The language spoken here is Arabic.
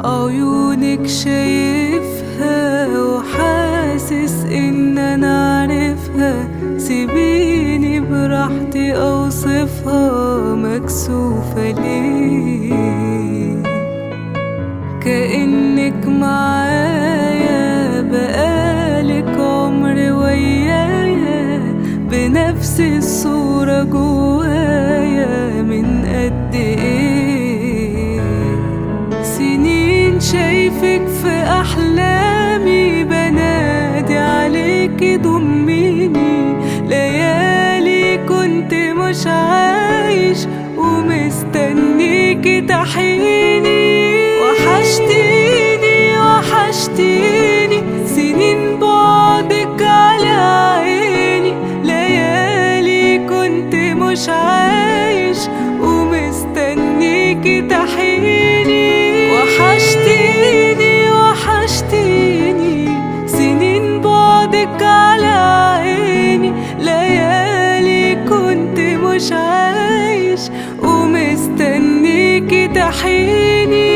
عيونك شايفها وحاسس ان انا عارفها، سيبيني براحتي اوصفها، مكسوفة ليه؟ كأنك معايا بقالك عمر ويايا، بنفس الصورة جوايا من قد ايه سنين شايفك في أحلامي، بنادي عليكي ضميني، ليالي كنت مش عايش ومستنيكي تحيني. وحشتيني وحشتيني سنين بعدك على عيني، ليالي كنت مش عايش ومستنيكي تحيني. وحشتيني وحشتيني سنين بعدك على عيني، ليالي كنت مش عايش ومستنيكي تحيني.